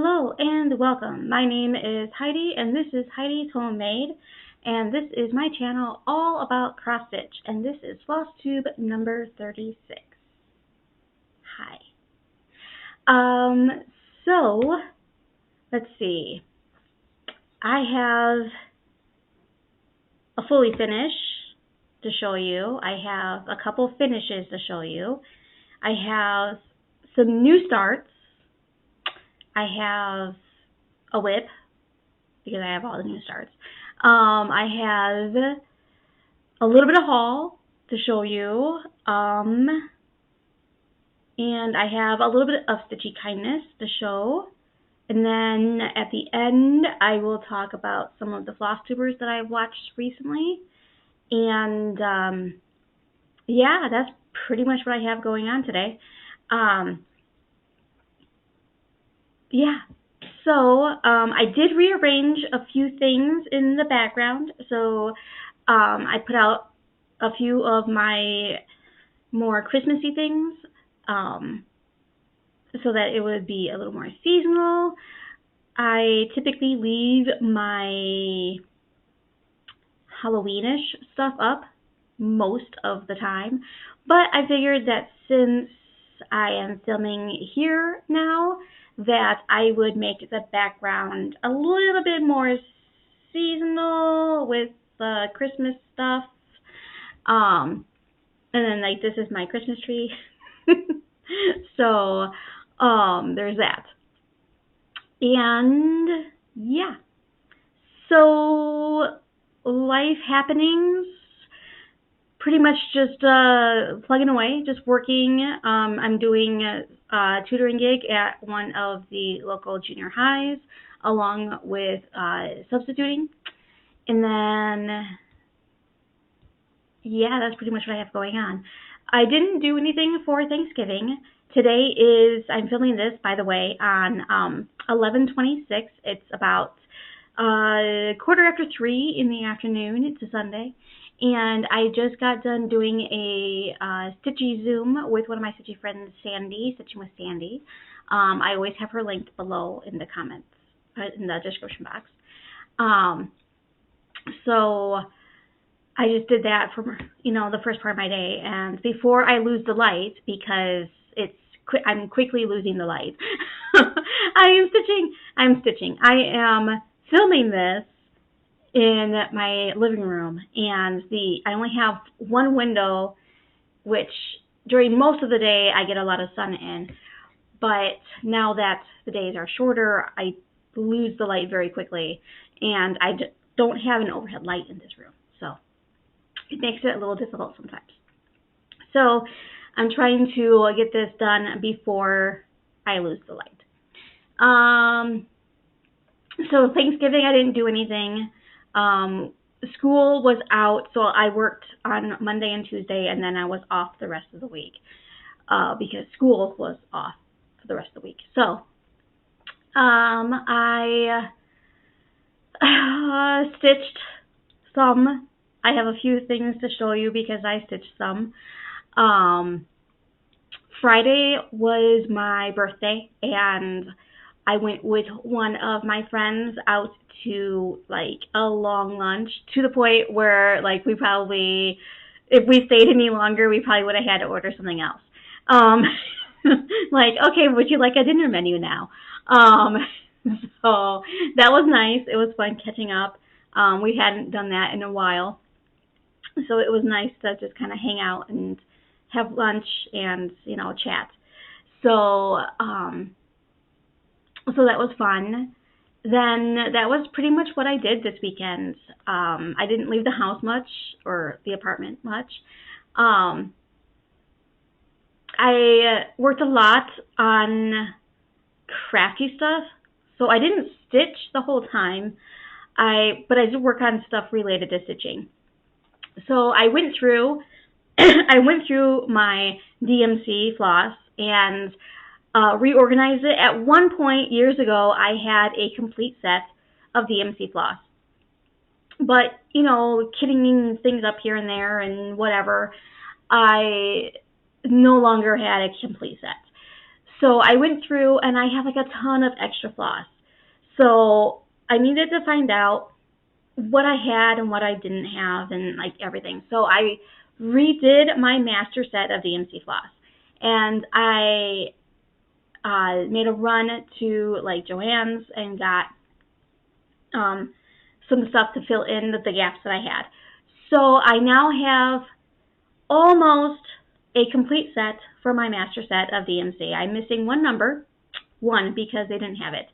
Hello and welcome. My name is Heidi and this is Heidi's Homemade, and this is my channel all about cross stitch, and this is Flosstube number 36. Hi. So let's see. I have a fully finish to show you. I have a couple finishes to show you. I have some new starts. I have a whip because I have all the new starts. I have a little bit of haul to show you. And I have a little bit of stitchy kindness to show. And then at the end, I will talk about some of the Flosstubers that I've watched recently. And yeah, that's pretty much what I have going on today. Yeah, so I did rearrange a few things in the background. So I put out a few of my more Christmassy things so that it would be a little more seasonal. I typically leave my Halloweenish stuff up most of the time, but I figured that since I am filming here now, that I would make the background a little bit more seasonal with the Christmas stuff. And then like this is my Christmas tree. So there's that. And yeah. So life happenings, pretty much just plugging away, just working. I'm doing a tutoring gig at one of the local junior highs, along with substituting. And then, yeah, that's pretty much what I have going on. I didn't do anything for Thanksgiving. Today is, I'm filming this, by the way, on 11/26. It's about 3:15 in the afternoon. It's a Sunday. And I just got done doing a stitchy Zoom with one of my stitchy friends, Sandy, Stitching with Sandy. I always have her linked below in the comments, in the description box. So I just did that for, the first part of my day. And before I lose the light, because I'm quickly losing the light, I'm stitching. I am filming this in my living room, and I only have one window, which during most of the day I get a lot of sun in, but now that the days are shorter, I lose the light very quickly, and I don't have an overhead light in this room, so it makes it a little difficult sometimes. So I'm trying to get this done before I lose the light. So Thanksgiving I didn't do anything. School was out, so I worked on Monday and Tuesday, and then I was off the rest of the week because school was off for the rest of the week. So I stitched some. I have a few things to show you because I stitched some. Friday was my birthday, and I went with one of my friends out to like a long lunch, to the point where like we probably, if we stayed any longer, we probably would have had to order something else. Like, okay, would you like a dinner menu now? So that was nice. It was fun catching up. We hadn't done that in a while, so it was nice to just kind of hang out and have lunch and chat. So so that was fun. Then that was pretty much what I did this weekend. I didn't leave the house much, or the apartment much. I worked a lot on crafty stuff, so I didn't stitch the whole time. But I did work on stuff related to stitching. So I went through my DMC floss and reorganized it. At one point years ago, I had a complete set of DMC floss, but kitting things up here and there and whatever, I no longer had a complete set. So I went through and I have like a ton of extra floss. So I needed to find out what I had and what I didn't have and like everything. So I redid my master set of DMC floss, and I made a run to like Joann's and got some stuff to fill in the gaps that I had. So I now have almost a complete set for my master set of DMC. I'm missing one because they didn't have it.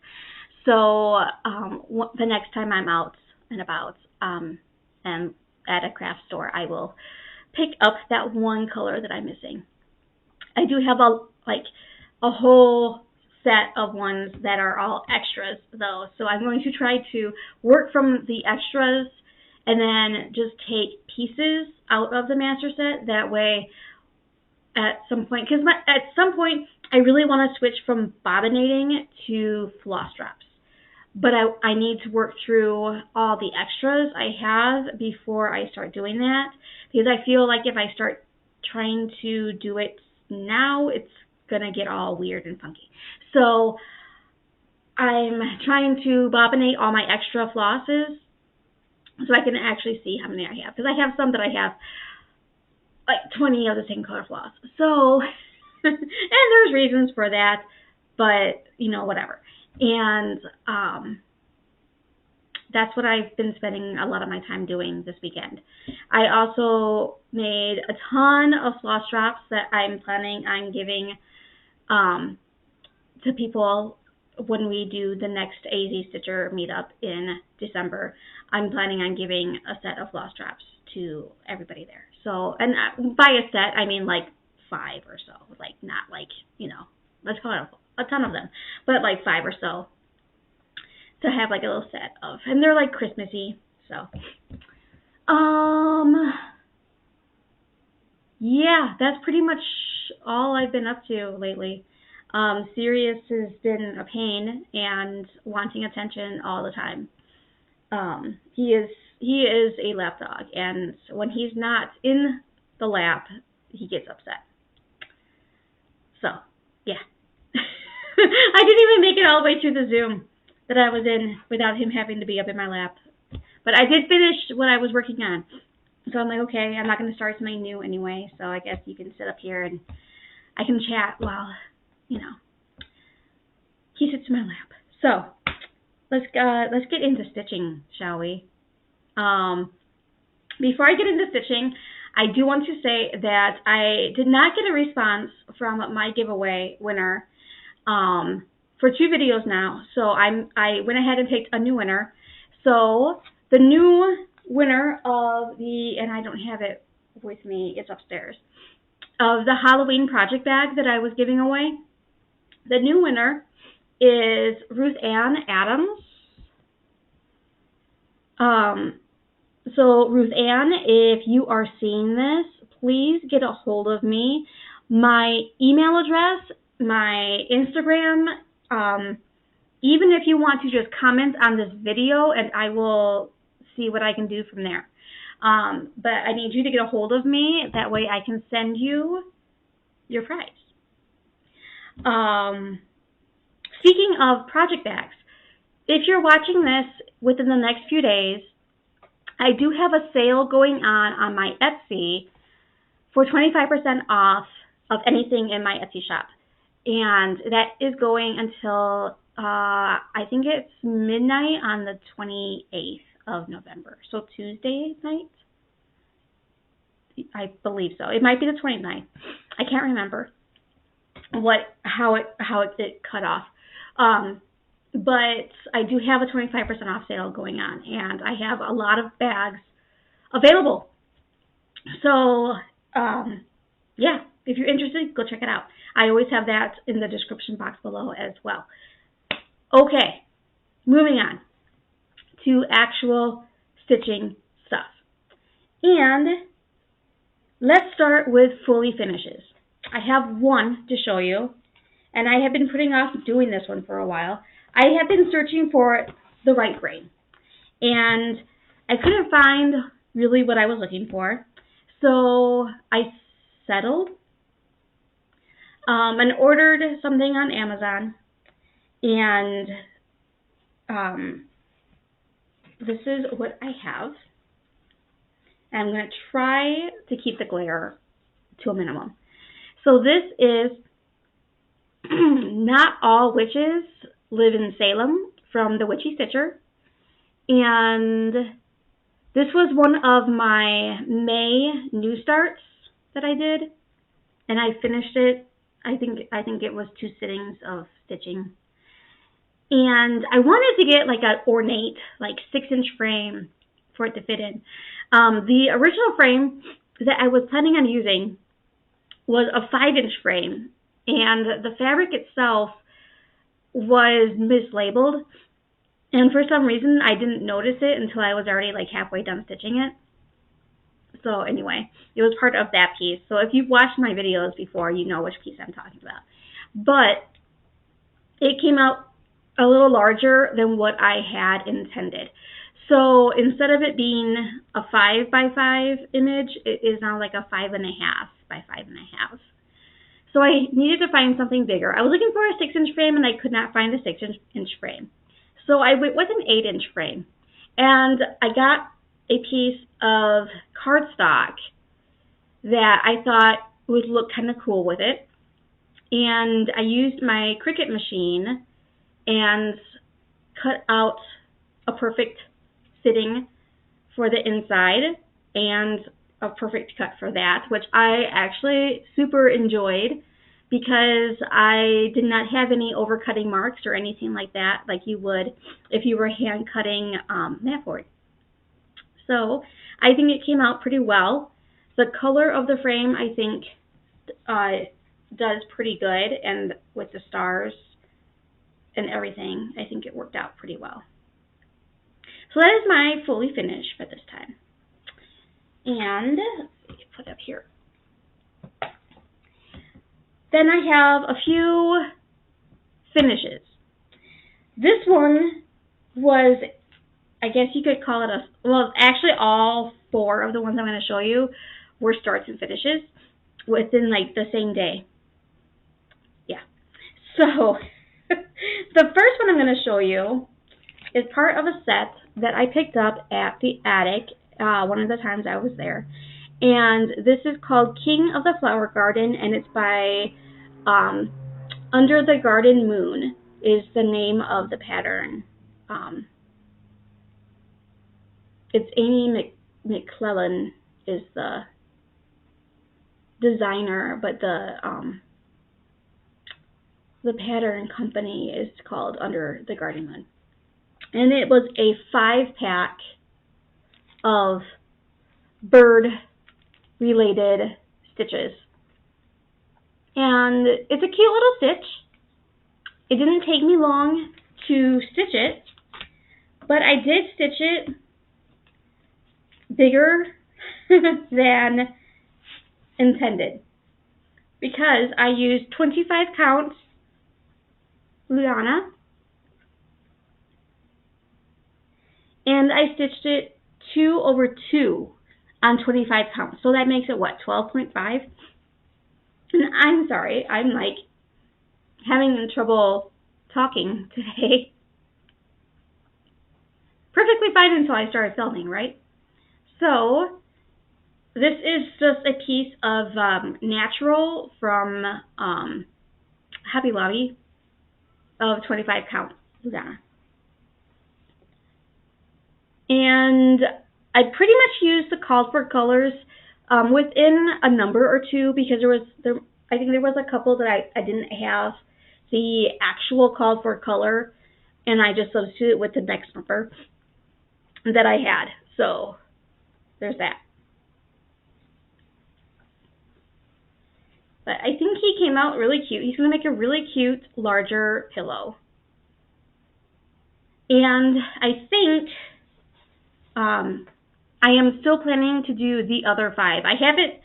So the next time I'm out and about and at a craft store, I will pick up that one color that I'm missing. I do have a whole set of ones that are all extras though, so I'm going to try to work from the extras and then just take pieces out of the master set. That way at some point, because at some point I really want to switch from bobbinating to floss drops, but I need to work through all the extras I have before I start doing that, because I feel like if I start trying to do it now, it's gonna get all weird and funky. So I'm trying to bobbinate all my extra flosses so I can actually see how many I have, because I have some that I have like 20 of the same color floss. So and there's reasons for that, but you know, whatever. And that's what I've been spending a lot of my time doing this weekend. I also made a ton of floss drops that I'm planning on giving to people when we do the next AZ Stitcher meetup in December. I'm planning on giving a set of floss drops to everybody there. So, and by a set, I mean like 5 or so, like not like, you know, let's call it a ton of them, but like 5 or so to have like a little set of, and they're like Christmassy. So, yeah, that's pretty much all I've been up to lately. Sirius has been a pain and wanting attention all the time. He is a lap dog, and when he's not in the lap, he gets upset. So, yeah. I didn't even make it all the way through the Zoom that I was in without him having to be up in my lap. But I did finish what I was working on. So I'm like, okay, I'm not going to start something new anyway, so I guess you can sit up here and I can chat while, you know, he sits in my lap. So let's get into stitching, shall we? Before I get into stitching, I do want to say that I did not get a response from my giveaway winner for 2 videos now. So I went ahead and picked a new winner. So the new winner of the, and I don't have it with me, it's upstairs, of the Halloween project bag that I was giving away. The new winner is Ruth Ann Adams. So Ruth Ann, if you are seeing this, please get a hold of me. My email address, my Instagram, even if you want to just comment on this video, and I will see what I can do from there. But I need you to get a hold of me. That way I can send you your prize. Speaking of project bags, if you're watching this within the next few days, I do have a sale going on my Etsy for 25% off of anything in my Etsy shop. And that is going until, I think it's midnight on the 28th of November. So Tuesday night? I believe so. It might be the 29th. I can't remember how it cut off. But I do have a 25% off sale going on, and I have a lot of bags available. So, yeah, if you're interested, go check it out. I always have that in the description box below as well. Okay, moving on to actual stitching stuff. And let's start with fully finishes. I have one to show you, and I have been putting off doing this one for a while. I have been searching for the right grain, and I couldn't find really what I was looking for, so I settled And ordered something on Amazon, and this is what I have. And I'm going to try to keep the glare to a minimum. So this is Not All Witches Live in Salem from the Witchy Stitcher. And this was one of my May new starts that I did. And I finished it. I think it was 2 sittings of stitching. And I wanted to get like an ornate, like 6-inch frame for it to fit in. The original frame that I was planning on using was a 5-inch frame, and the fabric itself was mislabeled. And for some reason, I didn't notice it until I was already like halfway done stitching it. So anyway, it was part of that piece. So if you've watched my videos before, you know which piece I'm talking about. But it came out a little larger than what I had intended. So instead of it being a 5 by 5 image, it is now like a 5.5 by 5.5. So I needed to find something bigger. I was looking for a 6-inch frame, and I could not find a 6-inch frame. So I went with an 8-inch frame, and I got a piece of cardstock that I thought would look kind of cool with it. And I used my Cricut machine and cut out a perfect fitting for the inside and a perfect cut for that, which I actually super enjoyed because I did not have any overcutting marks or anything like that, like you would if you were hand cutting mat board. So I think it came out pretty well. The color of the frame, I think, does pretty good, and with the stars and everything, I think it worked out pretty well. So that is my fully finish for this time. And let's see, put up here. Then I have a few finishes. This one was, I guess you could call it well, actually all 4 of the ones I'm going to show you were starts and finishes within like the same day. Yeah. So the first one I'm going to show you is part of a set that I picked up at the attic one of the times I was there. And this is called King of the Flower Garden, and it's by Under the Garden Moon is the name of the pattern. It's Amy McClellan is the designer, but the pattern company is called Under the Garden Moon. And it was a 5-pack of bird-related stitches. And it's a cute little stitch. It didn't take me long to stitch it, but I did stitch it bigger than intended because I used 25 count Lugana, and I stitched it 2 over 2 on 25 counts. So that makes it what, 12.5? And I'm sorry, I'm like having trouble talking today. Perfectly fine until I started filming, right? So this is just a piece of natural from Hobby Lobby of 25 count Lugana. And I pretty much used the called for colors within a number or two, because I think there was a couple that I didn't have the actual called for color, and I just substituted with the next number that I had. So there's that. But I think he came out really cute. He's going to make a really cute, larger pillow. And I think I am still planning to do the other 5. I have it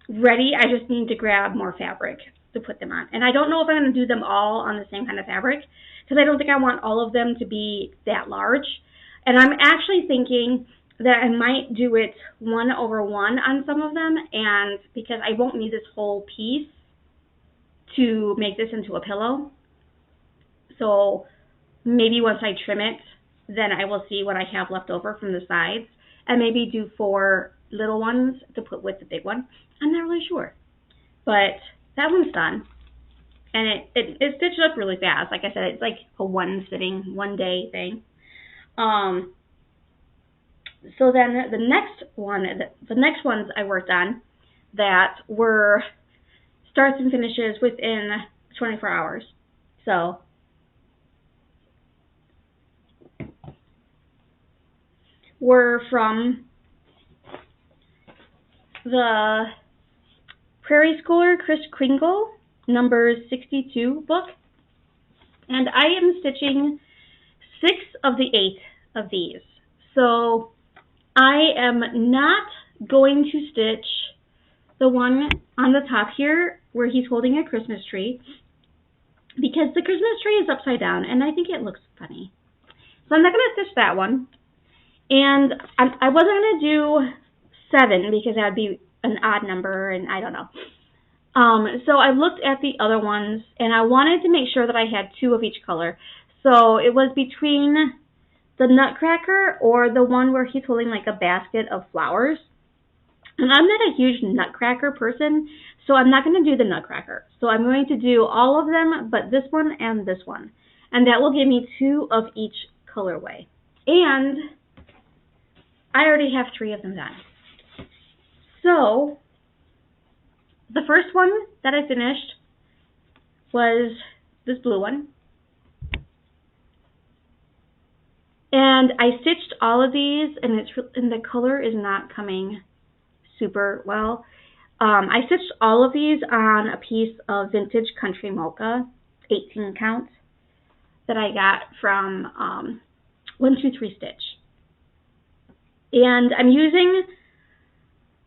ready. I just need to grab more fabric to put them on. And I don't know if I'm going to do them all on the same kind of fabric, because I don't think I want all of them to be that large. And I'm actually thinking that I might do it 1/1 on some of them, and because I won't need this whole piece to make this into a pillow. So maybe once I trim it, then I will see what I have left over from the sides, and maybe do 4 little ones to put with the big one. I'm not really sure, but that one's done, and it stitched up really fast. Like I said, it's like a one day thing. So then the next ones I worked on that were starts and finishes within 24 hours. So were from the Prairie Schooler Kringle number 62 book, and I am stitching 6 of the 8 of these. So I am not going to stitch the one on the top here where he's holding a Christmas tree, because the Christmas tree is upside down and I think it looks funny. So I'm not going to stitch that one. And I wasn't going to do 7 because that would be an odd number, and I don't know. So I looked at the other ones, and I wanted to make sure that I had 2 of each color. So it was between the Nutcracker or the one where he's holding like a basket of flowers. And I'm not a huge Nutcracker person, so I'm not going to do the Nutcracker. So I'm going to do all of them, but this one and this one. And that will give me 2 of each colorway. And I already have 3 of them done. So the first one that I finished was this blue one. And I stitched all of these, and the color is not coming super well. I stitched all of these on a piece of vintage country mocha, 18 count, that I got from 123 Stitch. And I'm using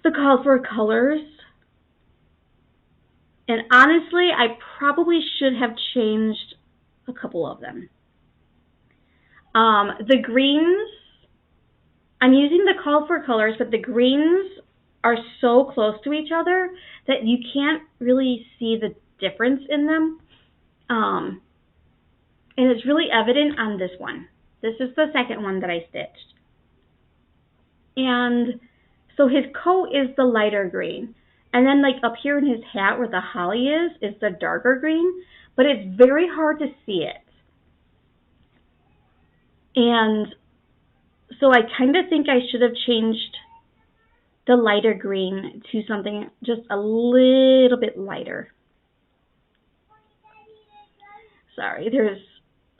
the call for colors. And honestly, I probably should have changed a couple of them. The greens, I'm using the call for colors, but the greens are so close to each other that you can't really see the difference in them. And it's really evident on this one. This is the second one that I stitched. And so his coat is the lighter green. And then like up here in his hat where the holly is the darker green. But it's very hard to see it. And so I kind of think I should have changed the lighter green to something just a little bit lighter. Sorry, there's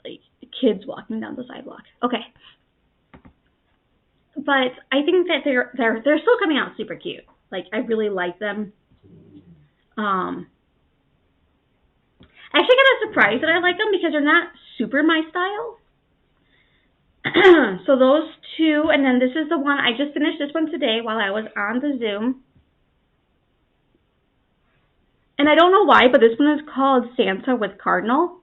like kids walking down the sidewalk. Okay. But I think that they're still coming out super cute. Like, I really like them. I actually got a surprise that I like them because they're not super my style. So those 2, and then this is the one, I just finished this one today while I was on the Zoom. And I don't know why, but this one is called Santa with Cardinal.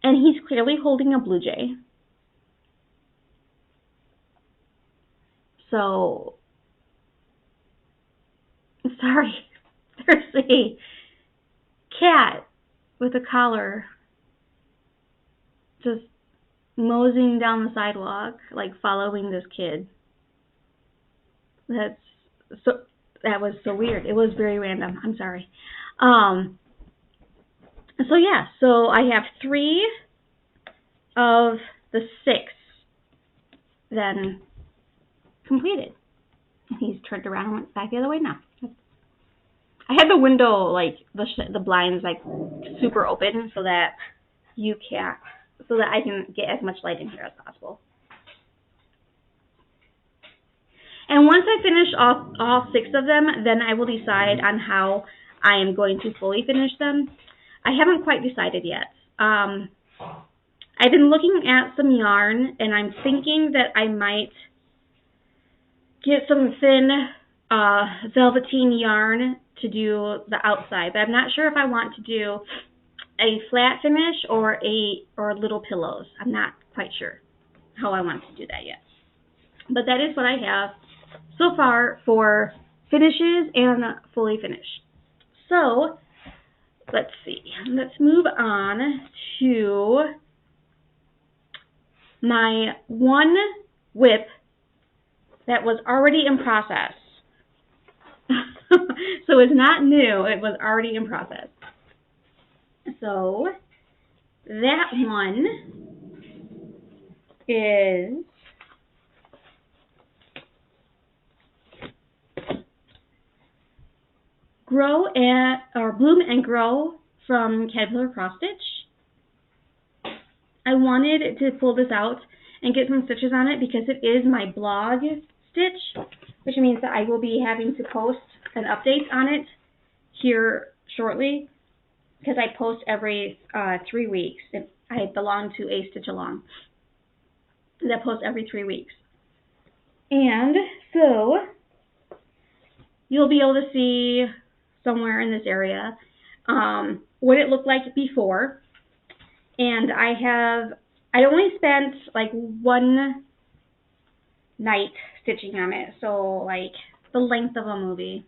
And he's clearly holding a blue jay. So, sorry, there's a cat with a collar just moseying down the sidewalk, like following this kid. That was so weird. It was very random. I'm sorry. So yeah, so I have 3 of the 6 then completed. He's turned around and went back the other way now. I had the window, like the blinds, like super open so that I can get as much light in here as possible. And once I finish all 6 of them, then I will decide on how I am going to fully finish them. I haven't quite decided yet. I've been looking at some yarn, and I'm thinking that I might get some thin velveteen yarn to do the outside, but I'm not sure if I want to do a flat finish or little pillows. I'm not quite sure how I want to do that yet. But that is what I have so far for finishes and fully finished. So let's see. Let's move on to my one whip that was already in process. So it's not new, it was already in process. So that one is Bloom and Grow from Caterpillar Cross Stitch. I wanted to pull this out and get some stitches on it because it is my blog stitch, which means that I will be having to post an update on it here shortly because I post every 3 weeks. I belong to A Stitch Along that posts every 3 weeks. And so you'll be able to see somewhere in this area what it looked like before. And I only spent like one night stitching on it, so like the length of a movie.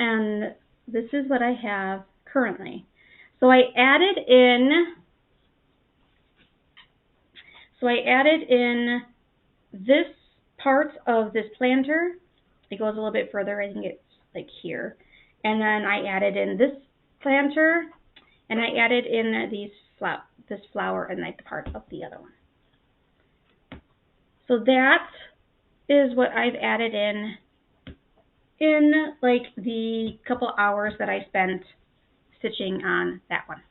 And this is what I have currently. So I added in this part of this planter. It goes a little bit further. I think it's like here. And then I added in this planter, and I added in this flower and like the part of the other one. So that is what I've added in like the couple hours that I spent stitching on that one.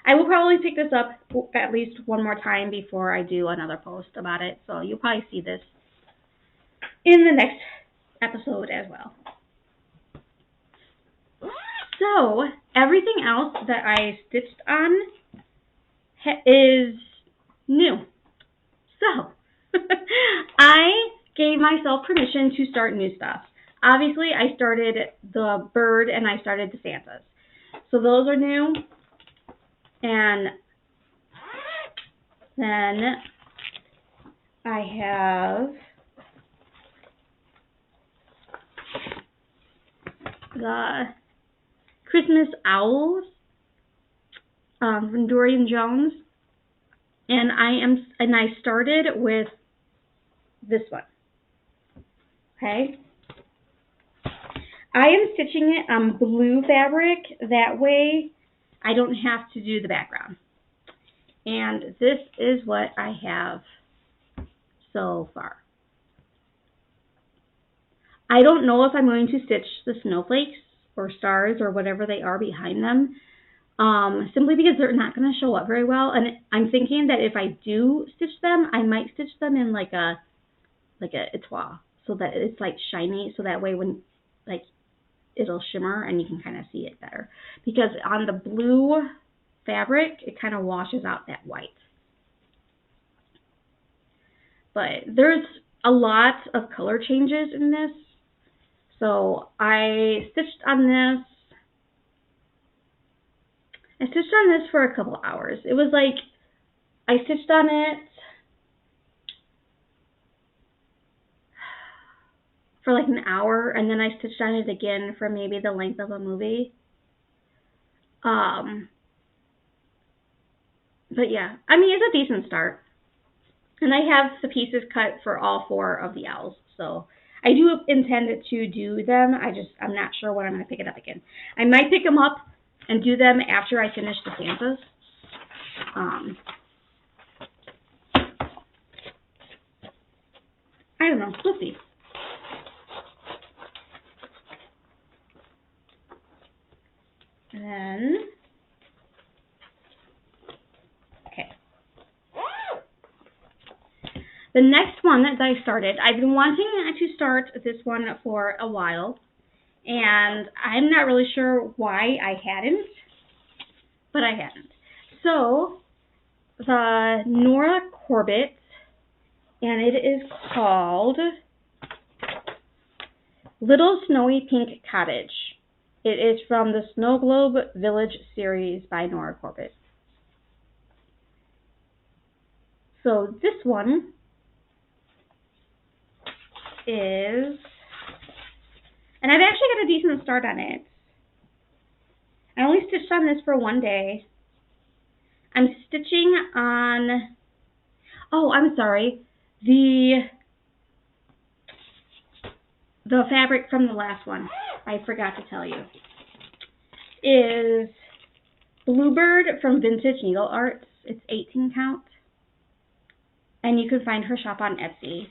I will probably pick this up at least one more time before I do another post about it. So you'll probably see this in the next episode as well. So everything else that I stitched on is new. So I gave myself permission to start new stuff. Obviously, I started the bird and I started the Santas. So those are new. And then I have the Christmas owls from Durene Jones, and I started with this one. Okay, I am stitching it on blue fabric. That way, I don't have to do the background. And this is what I have so far. I don't know if I'm going to stitch the snowflakes or stars or whatever they are behind them, simply because they're not going to show up very well. And I'm thinking that if I do stitch them, I might stitch them in like a etoile, so that it's like shiny, so that way when like it'll shimmer and you can kind of see it better. Because on the blue fabric, it kind of washes out that white. But there's a lot of color changes in this. So I stitched on this for a couple hours. It was like, I stitched on it for like an hour, and then I stitched on it again for maybe the length of a movie. But yeah, I mean, it's a decent start. And I have the pieces cut for all 4 of the owls, so I do intend to do them. I'm not sure when I'm going to pick it up again. I might pick them up and do them after I finish the Santas. I don't know. We'll see. And then, okay. The next one that I started, I've been wanting to start this one for a while, and I'm not really sure why I hadn't, but I hadn't. So, the Nora Corbett, and it is called Little Snowy Pink Cottage. It is from the Snow Globe Village series by Nora Corbett. So this one is, and I've actually got a decent start on it. I only stitched on this for one day. I'm stitching on, oh, I'm sorry, the fabric from the last one, I forgot to tell you, is Bluebird from Vintage Needle Arts. It's 18 count. And you can find her shop on Etsy.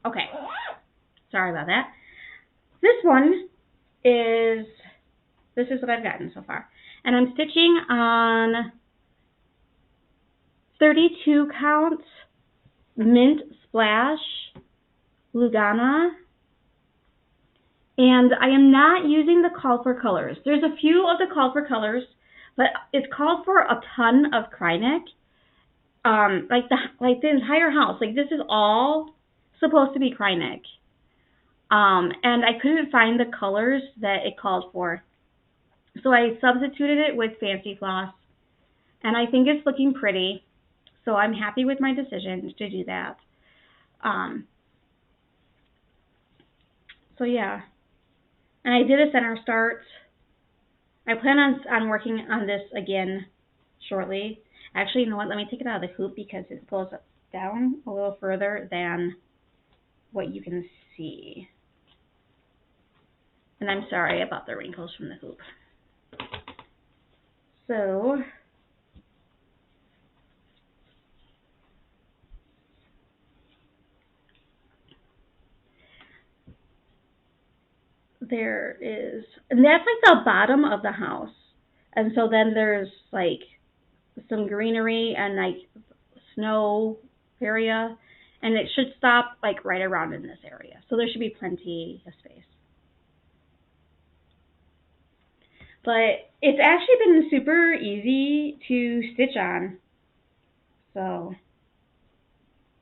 Okay. Sorry about that. This one is, this is what I've gotten so far. And I'm stitching on 32 count Mint Splash Lugana. And I am not using the call for colors. There's a few of the call for colors, but it's called for a ton of Kringle. Like the entire house. Like this is all supposed to be Kringle. And I couldn't find the colors that it called for. So I substituted it with Fancy Floss. And I think it's looking pretty. So I'm happy with my decision to do that. So yeah. And I did a center start. I plan on working on this again shortly. Actually, you know what? Let me take it out of the hoop because it pulls down a little further than what you can see. And I'm sorry about the wrinkles from the hoop. So, there is, and that's like the bottom of the house. And so then there's like some greenery and like snow area, and it should stop like right around in this area. So there should be plenty of space. But it's actually been super easy to stitch on. So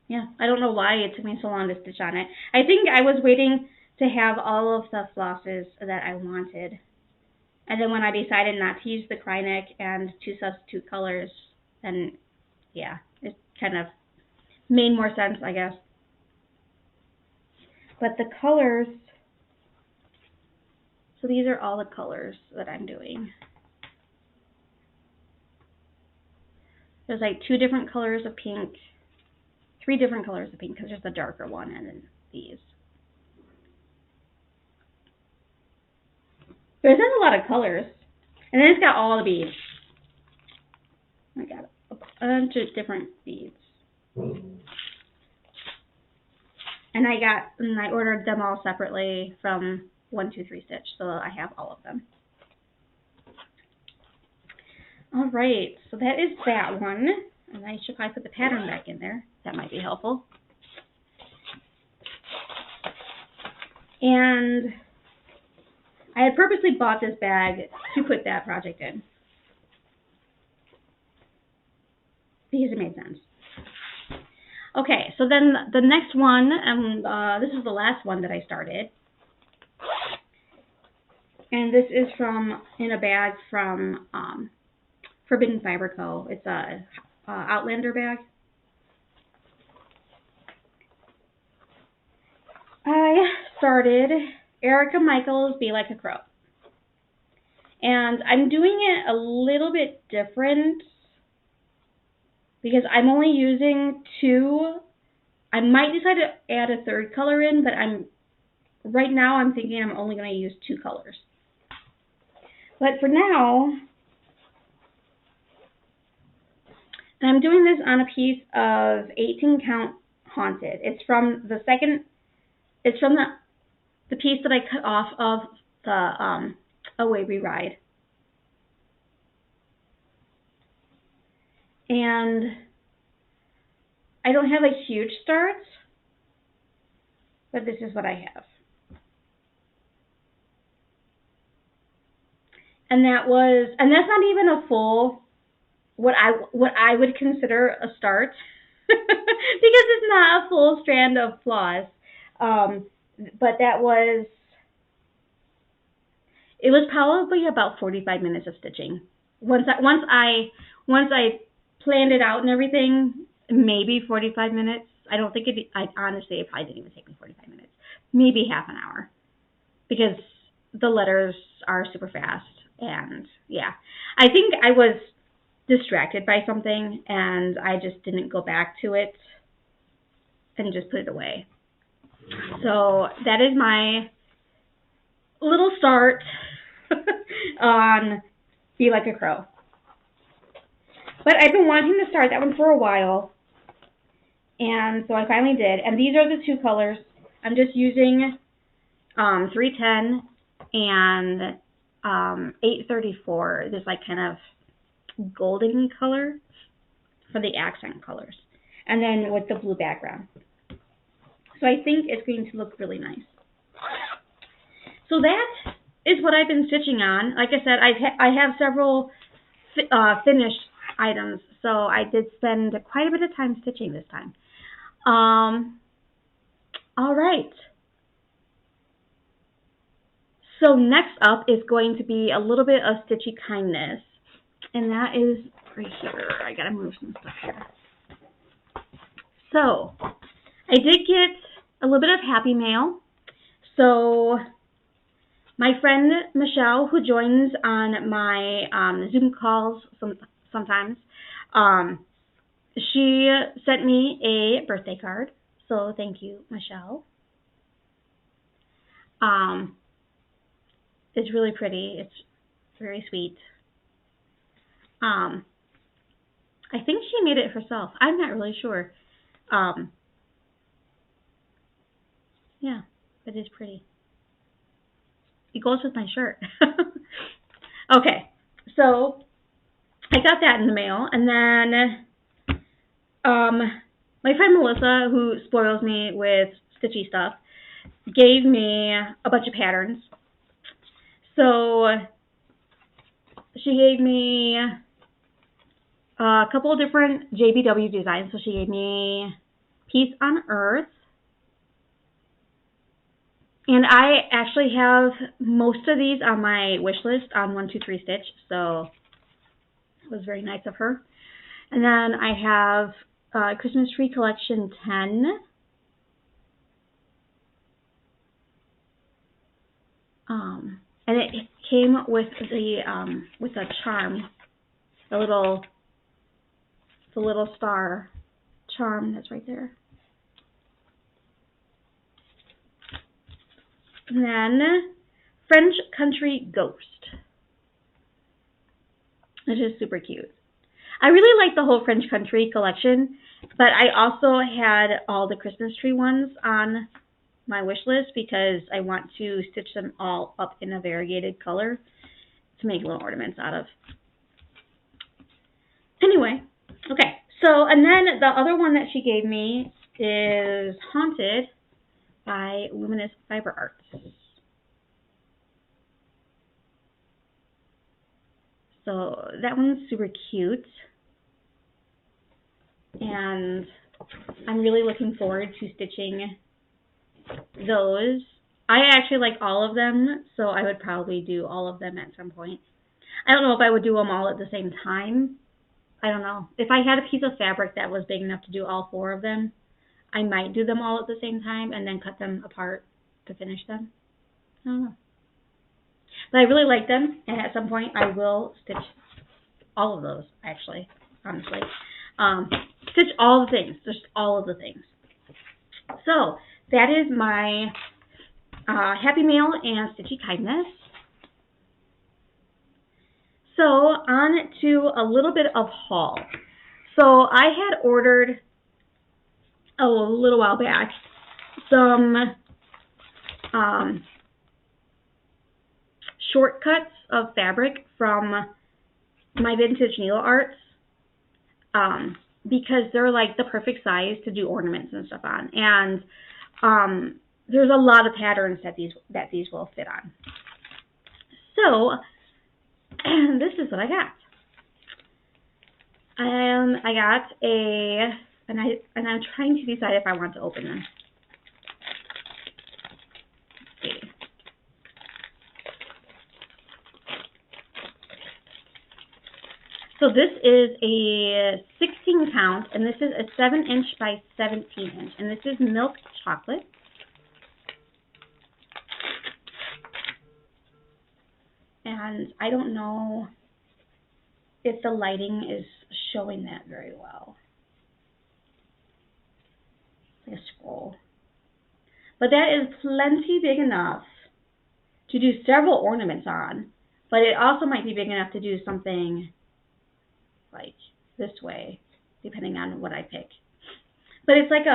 yeah, I don't know why it took me so long to stitch on it. I think I was waiting to have all of the flosses that I wanted. And then when I decided not to use the Kringle and to substitute colors, then yeah, it kind of made more sense, I guess. But the colors, so these are all the colors that I'm doing. There's like 2 different colors of pink, 3 different colors of pink, because there's the darker one and then these. There's a lot of colors. And then it's got all the beads. I got a bunch of different beads. And I ordered them all separately from 1-2-3 Stitch, so I have all of them. All right, so that is that one. And I should probably put the pattern back in there. That might be helpful. And I had purposely bought this bag to put that project in, because it made sense. Okay, so then the next one, this is the last one that I started. And this is in a bag from Forbidden Fiber Co. It's a Outlander bag. I started Erica Michaels Be Like a Crow. And I'm doing it a little bit different because I'm only using 2. I might decide to add a 3rd color in, but right now I'm thinking I'm only going to use 2 colors. But for now, I'm doing this on a piece of 18 count Haunted. It's from the piece that I cut off of the Away We Ride. And I don't have a huge start, but this is what I have. And that's not even a full, what I would consider a start, because it's not a full strand of floss. But it was probably about 45 minutes of stitching. Once I planned it out and everything, maybe 45 minutes. I don't think honestly, it probably didn't even take me 45 minutes. Maybe half an hour. Because the letters are super fast. And yeah, I think I was distracted by something and I just didn't go back to it and just put it away. So that is my little start on Be Like a Crow. But I've been wanting to start that one for a while. And so I finally did. And these are the two colors. I'm just using 310 and 834. This like kind of golden color for the accent colors. And then with the blue background. So I think it's going to look really nice. So that is what I've been stitching on. Like I said, I have several finished items, so I did spend quite a bit of time stitching this time. All right. So next up is going to be a little bit of stitchy kindness, and that is right here. I gotta move some stuff here. So I did get a little bit of happy mail. So my friend Michelle, who joins on my Zoom calls sometimes, she sent me a birthday card. So thank you, Michelle. It's really pretty. It's very sweet. I think she made it herself. I'm not really sure. Yeah, it is pretty. It goes with my shirt. Okay, so I got that in the mail, and then my friend Melissa, who spoils me with stitchy stuff, gave me a bunch of patterns. So she gave me a couple of different JBW designs. So she gave me Peace on Earth. And I actually have most of these on my wish list on 123 Stitch, so it was very nice of her. And then I have Christmas Tree Collection 10. And it came with a charm, the little star charm that's right there. And then French Country Ghost, which is super cute. I really like the whole French Country collection, but I also had all the Christmas tree ones on my wish list because I want to stitch them all up in a variegated color to make little ornaments out of. Anyway, okay, so and then the other one that she gave me is Haunted by Luminous Fiber Arts. So that one's super cute. And I'm really looking forward to stitching those. I actually like all of them, so I would probably do all of them at some point. I don't know if I would do them all at the same time. I don't know. If I had a piece of fabric that was big enough to do all 4 of them, I might do them all at the same time and then cut them apart to finish them. I don't know. But I really like them, and at some point I will stitch all of those, actually, honestly. Stitch all the things, just all of the things. So that is my Happy Mail and Stitchy Kindness. So on to a little bit of haul. So I had ordered a little while back some shortcuts of fabric from my Vintage Needle Arts because they're like the perfect size to do ornaments and stuff on, and there's a lot of patterns that these will fit on. So this is what I got. I got and I'm trying to decide if I want to open them. Let's see. So this is a 16 count, and this is a 7-inch by 17-inch, and this is milk chocolate. And I don't know if the lighting is showing that very well. It's like a scroll. But that is plenty big enough to do several ornaments on. But it also might be big enough to do something like this way, depending on what I pick. But it's like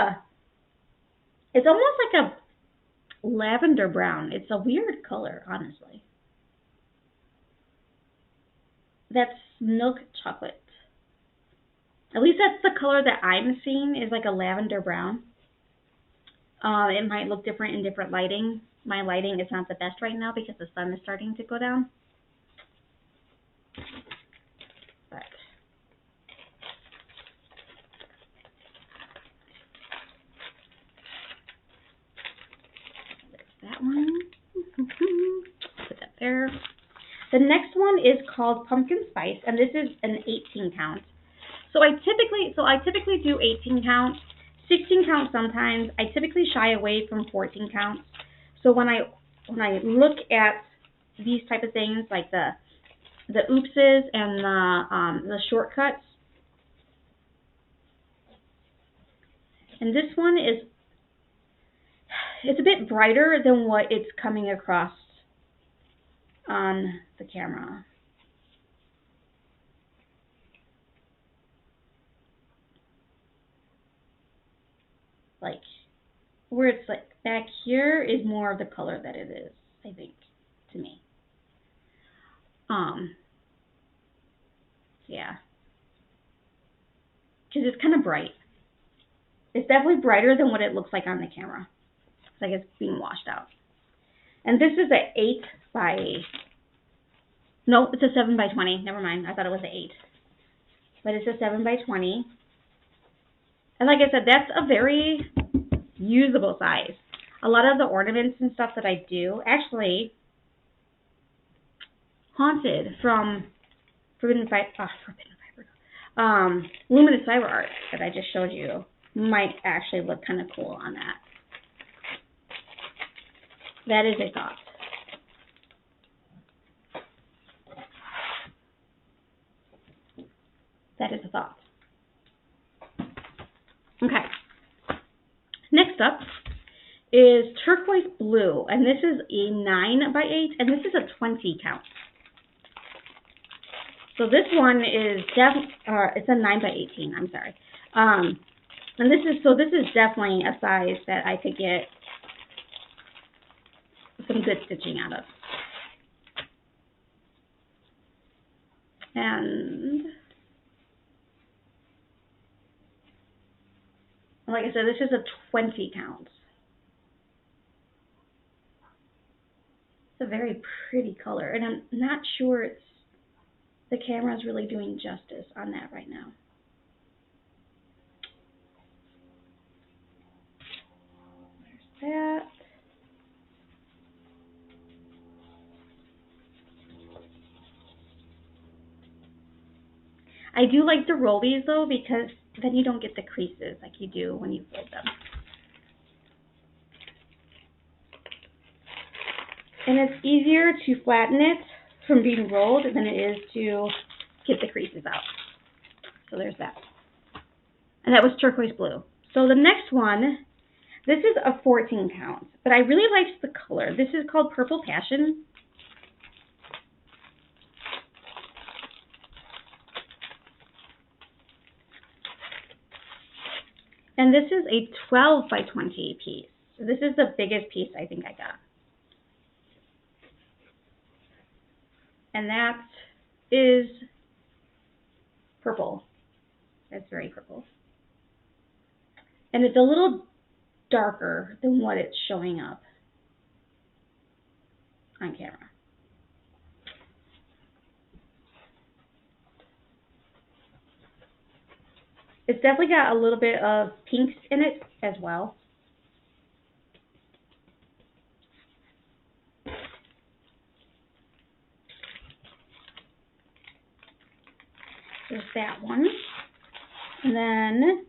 it's almost like a lavender brown. It's a weird color, honestly. That's milk chocolate. At least that's the color that I'm seeing, is like a lavender brown. It might look different in different lighting. My lighting is not the best right now because the sun is starting to go down. But there's that one. Put that there. The next one is called Pumpkin Spice, and this is an 18 count. So I typically do 18 count, 16 count sometimes. I typically shy away from 14 counts. So when I look at these type of things, like the oopses and the shortcuts, and this one it's a bit brighter than what it's coming across on the camera. Like, where it's like back here is more of the color that it is, I think, to me. Yeah. Because it's kind of bright. It's definitely brighter than what it looks like on the camera. It's like it's being washed out. And this is an 8 by... No, it's a 7 by 20. Never mind. I thought it was an 8. But it's a 7 by 20. And like I said, that's a very usable size. A lot of the ornaments and stuff that I do, actually, Haunted from Luminous Fiber Art that I just showed you might actually look kind of cool on that. That is a thought. That is a thought. Okay. Next up is Turquoise Blue, and this is a 9 by 8, and this is a 20 count. So this one is it's a 9 by 18. I'm sorry. And this is definitely a size that I could get some good stitching out of. And like I said, this is a 20 count. It's a very pretty color, and I'm not sure the camera is really doing justice on that right now. There's that. I do like to roll these though, because then you don't get the creases like you do when you fold them. And it's easier to flatten it from being rolled than it is to get the creases out. So there's that. And that was Turquoise Blue. So the next one, this is a 14 count, but I really liked the color. This is called Purple Passion. And this is a 12 by 20 piece. So this is the biggest piece I think I got. And that is purple. That's very purple. And it's a little darker than what it's showing up on camera. It's definitely got a little bit of pinks in it as well. There's that one. And then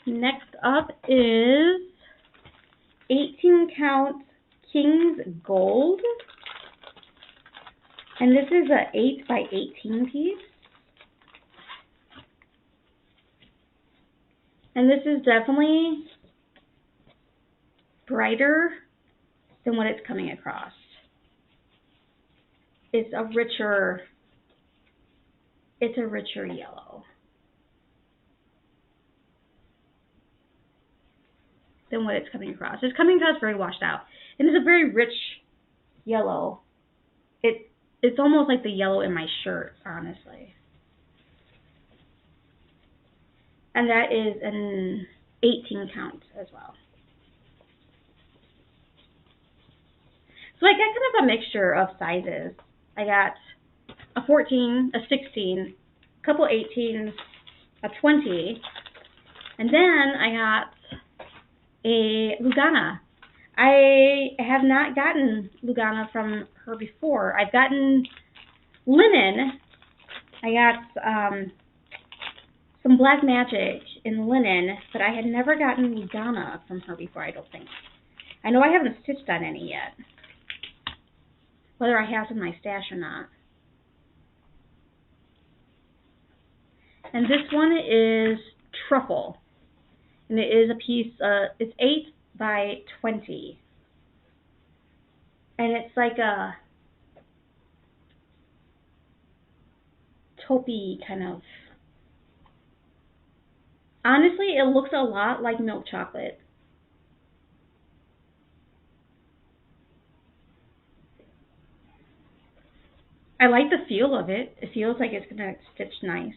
next up is 18 count King's Gold. And this is a 8 by 18 piece. And this is definitely brighter than what it's coming across. It's a richer yellow than what it's coming across. It's coming across very washed out. And it's a very rich yellow. It's almost like the yellow in my shirt, honestly. And that is an 18 count as well. So I got kind of a mixture of sizes. I got a 14, a 16, a couple 18s, a 20, and then I got a Lugana. I have not gotten Lugana from her before. I've gotten linen. I got some Black Magic in linen, but I had never gotten Lugana from her before, I don't think. I know I haven't stitched on any yet, whether I have some in my stash or not. And this one is Truffle. And it is a piece, it's 8 by 20. And it's like a taupey kind of. Honestly, it looks a lot like milk chocolate. I like the feel of it. It feels like it's going to stitch nice.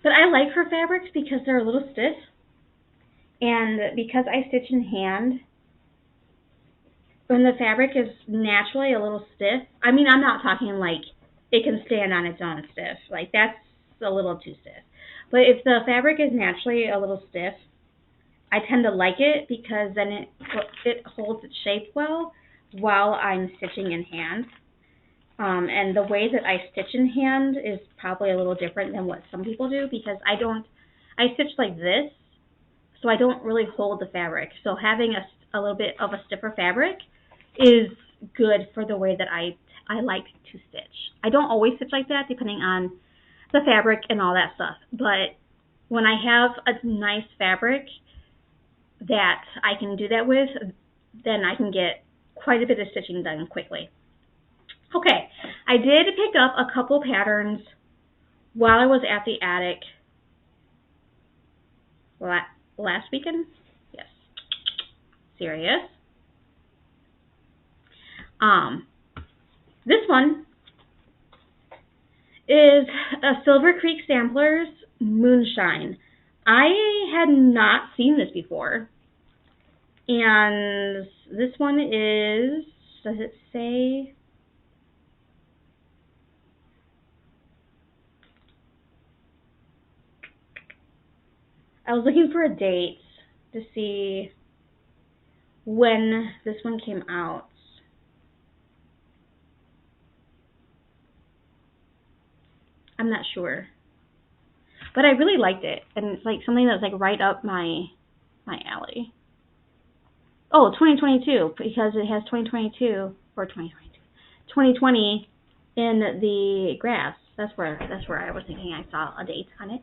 But I like her fabrics because they're a little stiff. And because I stitch in hand, when the fabric is naturally a little stiff, I mean, I'm not talking like it can stand on its own stiff. Like, that's a little too stiff. But if the fabric is naturally a little stiff, I tend to like it because then it holds its shape well while I'm stitching in hand. And the way that I stitch in hand is probably a little different than what some people do because I stitch like this, so I don't really hold the fabric. So having a little bit of a stiffer fabric is good for the way that I like to stitch. I don't always stitch like that depending on the fabric and all that stuff. But when I have a nice fabric that I can do that with, then I can get quite a bit of stitching done quickly. Okay, I did pick up a couple patterns while I was at the attic last weekend. Yes, serious. This one is a Silver Creek Samplers Moonshine. I had not seen this before. And this one is, does it say? I was looking for a date to see when this one came out. I'm not sure. But I really liked it. And it's like something that's like right up my alley. Oh, 2022, because it has 2022 or 2020 in the grass. That's where I was thinking I saw a date on it.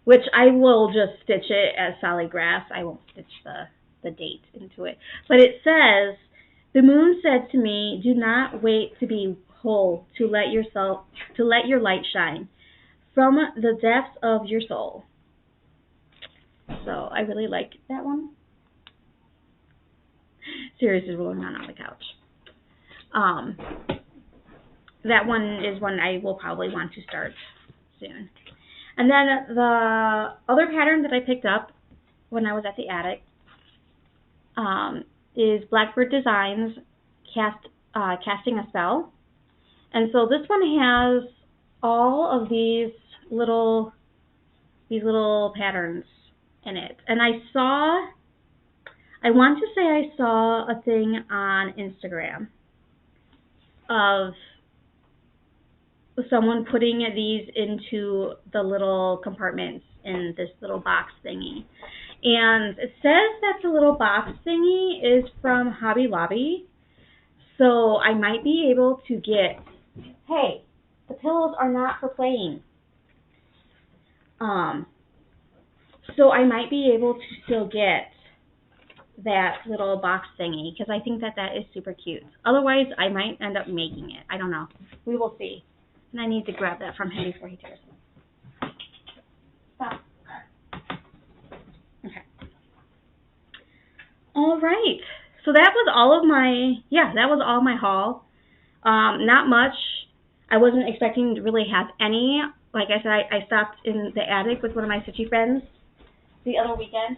Which I will just stitch it as solid grass. I won't stitch the date into it. But it says, the moon said to me, do not wait to be whole to let your light shine from the depths of your soul. So I really like that one. Sirius is rolling on the couch. That one is one I will probably want to start soon. And then the other pattern that I picked up when I was at the attic is Blackbird Designs Casting a Spell. And so this one has all of these little patterns in it. And I I want to say I saw a thing on Instagram of someone putting these into the little compartments in this little box thingy. And it says that the little box thingy is from Hobby Lobby. So I might be able to get, hey, the pillows are not for playing. So I might be able to still get that little box thingy because I think that that is super cute. Otherwise, I might end up making it. I don't know. We will see. And I need to grab that from him before he tears it. Stop. Okay. All right. So that was all of my, that was all my haul. Not much. I wasn't expecting to really have any. Like I said, I stopped in the attic with one of my stitchy friends the other weekend.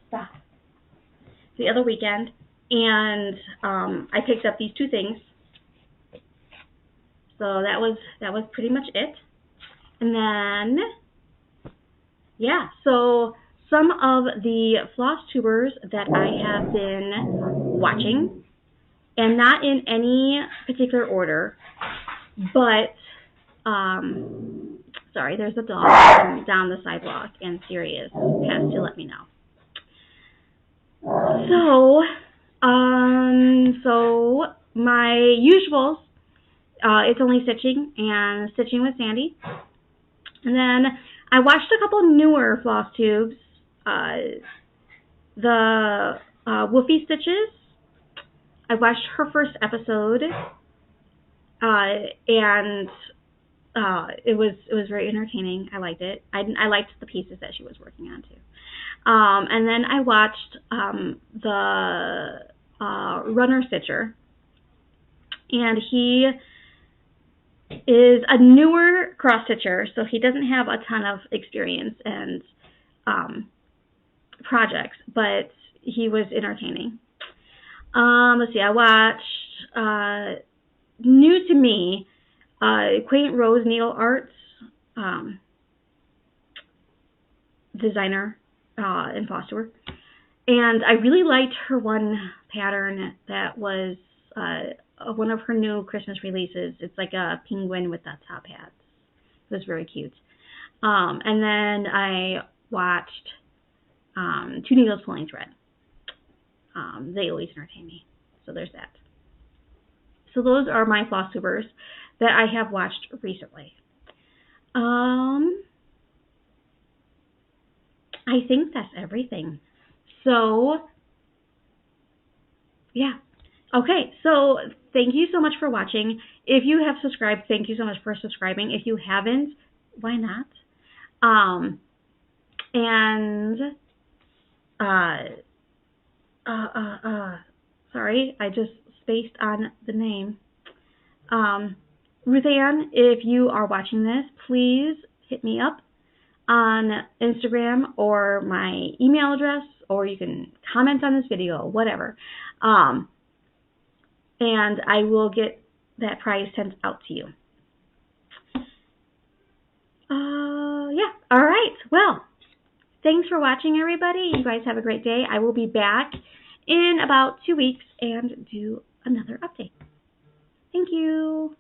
Stop. The other weekend. And I picked up these two things. So that was pretty much it. And then, so some of the Flosstubers that I have been watching, and not in any particular order, but, sorry, there's a dog down the sidewalk, and Sirius has to let me know. So my usuals, it's only stitching and stitching with Sandy. And then I watched a couple newer Flosstubes. The Woofy Stitches. I watched her first episode, and it was very entertaining. I liked it. I liked the pieces that she was working on too. And then I watched the Runner Stitcher, and he is a newer cross stitcher, so he doesn't have a ton of experience and projects, but he was entertaining. Let's see, I watched new to me Quaint Rose Needle Arts designer in Flosstube, and I really liked her one pattern that was one of her new Christmas releases. It's like a penguin with that top hat. It was very cute. And then I watched Two Needles Pulling Thread. They always entertain me. So there's that. So those are my Flosstubers that I have watched recently. I think that's everything. So, yeah. Okay, so thank you so much for watching. If you have subscribed, thank you so much for subscribing. If you haven't, why not? Sorry, I just spaced on the name. Ruth Ann, if you are watching this, please hit me up on Instagram or my email address, or you can comment on this video, whatever. And I will get that prize sent out to you. All right. Well, thanks for watching, everybody. You guys have a great day. I will be back in about 2 weeks and do another update. Thank you.